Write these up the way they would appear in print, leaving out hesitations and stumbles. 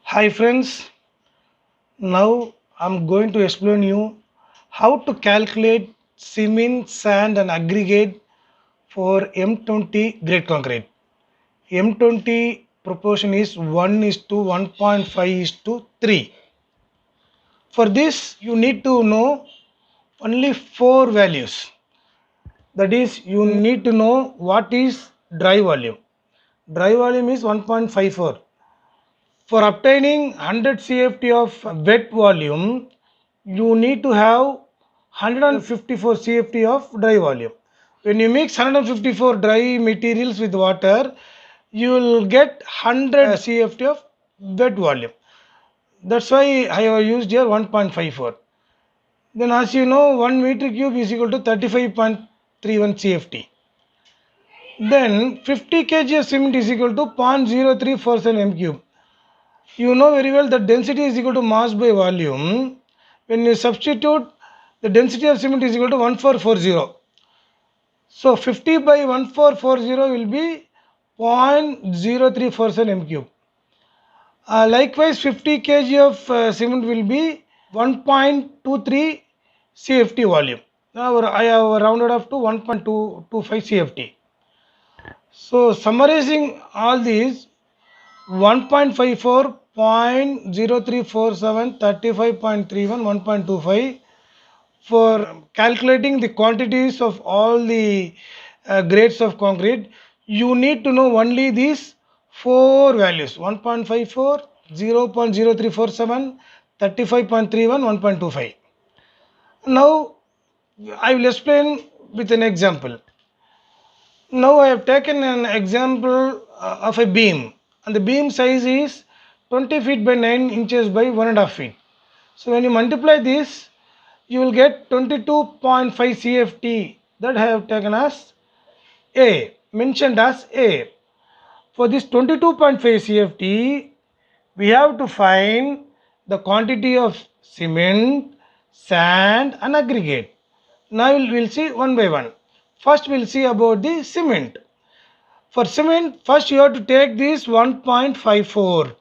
Hi friends, now I'm going to explain you how to calculate cement, sand and aggregate for M20 grade concrete. M20 proportion is 1 is to 1.5 is to 3. For this you need to know only 4 values. That is, you need to know what is dry volume. Dry volume is 1.54. For obtaining 100 CFT of wet volume, you need to have 154 CFT of dry volume. When you mix 154 dry materials with water, you will get 100 CFT of wet volume. That's why I have used here 1.54. Then as you know, 1 meter cube is equal to 35.31 CFT. Then 50 kg of cement is equal to 0.0347 m cube. You know very well that density is equal to mass by volume. When you substitute, the density of cement is equal to 1440. So 50 by 1440 will be 0.0347 m cube. Likewise 50 kg of cement will be 1.23 CFT volume. Now I have rounded up to 1.225 CFT. So summarizing all these, 1.54, 0.0347, 35.31, 1.25. For calculating the quantities of all the grades of concrete, you need to know only these 4 values: 1.54, 0.0347, 35.31, 1.25. Now I will explain with an example. Now I have taken an example of a beam, and the beam size is 20 feet by 9 inches by 1.5 feet. So when you multiply this, you will get 22.5 CFT, that I have taken as A, mentioned as A. For this 22.5 CFT, we have to find the quantity of cement, sand and aggregate. Now we will see one by one. First we will see about the cement. For cement, first you have to take this 1.54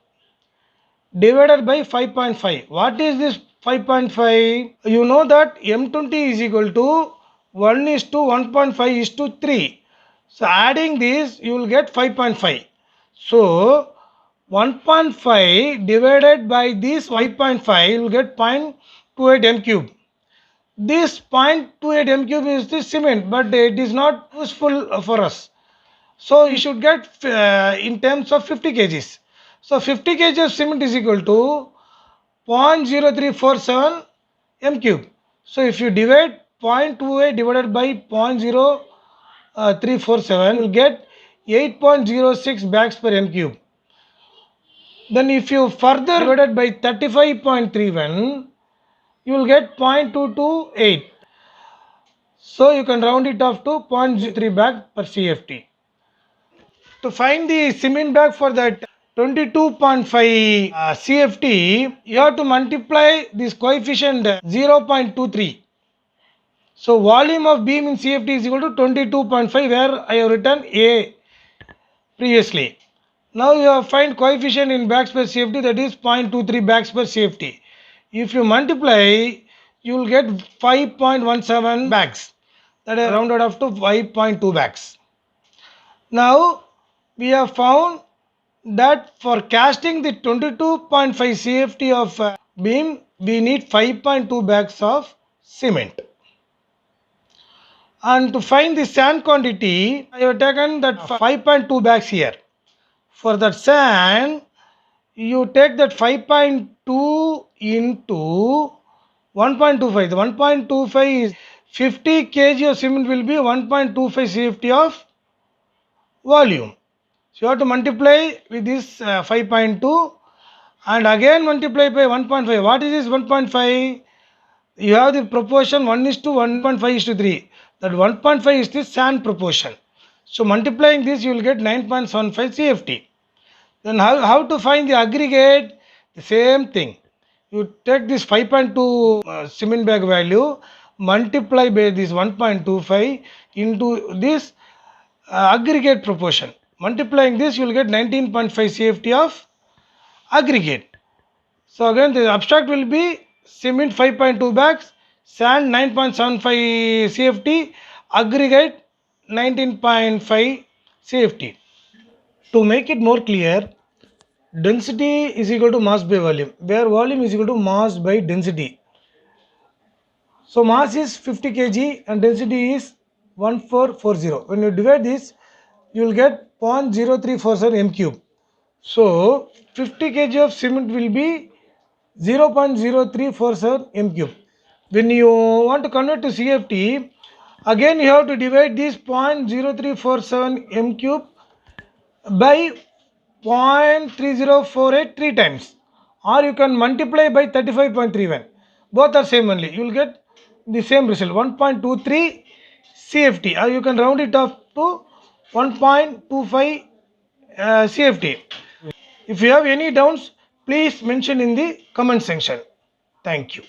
divided by 5.5. What is this 5.5? You know that M20 is equal to 1 is to 1.5 is to 3. So adding this, you will get 5.5. So 1.5 divided by this 5.5, you will get 0.28 m cube. This 0.28 m cube is the cement, but it is not useful for us. So you should get in terms of 50 kgs. So 50 kg of cement is equal to 0.0347 m cube. So if you divide 0.28 divided by 0.0347, you will get 8.06 bags per m cube. Then if you further divided by 35.31, you will get 0.228. So you can round it off to 0.03 bag per CFT. To find the cement bag for that 22.5 CFT, you have to multiply this coefficient 0.23. So volume of beam in CFT is equal to 22.5, where I have written A previously. Now you have find coefficient in bags per CFT, that is 0.23 bags per CFT. If you multiply, you will get 5.17 bags. That is rounded off to 5.2 bags. Now we have found that for casting the 22.5 CFT of beam, we need 5.2 bags of cement. And to find the sand quantity, I have taken that 5.2 bags here. For that sand, you take that 5.2 into 1.25. The 1.25 is 50 kg of cement will be 1.25 CFT of volume. So you have to multiply with this 5.2 and again multiply by 1.5. What is this 1.5? You have the proportion 1 is to 1.5 is to 3. That 1.5 is the sand proportion. So multiplying this, you will get 9.75 CFT. Then how to find the aggregate? The same thing. You take this 5.2 cement bag value, multiply by this 1.25 into this aggregate proportion. Multiplying this, you will get 19.5 CFT of aggregate. So again the abstract will be cement 5.2 bags, sand 9.75 CFT, aggregate 19.5 CFT. To make it more clear, density is equal to mass by volume, where volume is equal to mass by density. So mass is 50 kg and density is 1440. When you divide this, you will get 0.0347 m cube. So 50 kg of cement will be 0.0347 m cube. When you want to convert to CFT, again you have to divide this 0.0347 m cube by 0.3048 three times, or you can multiply by 35.31. Both are same only. You will get the same result 1.23 CFT, or you can round it off to 1.25 CFT. If you have any doubts, please mention in the comment section. Thank you.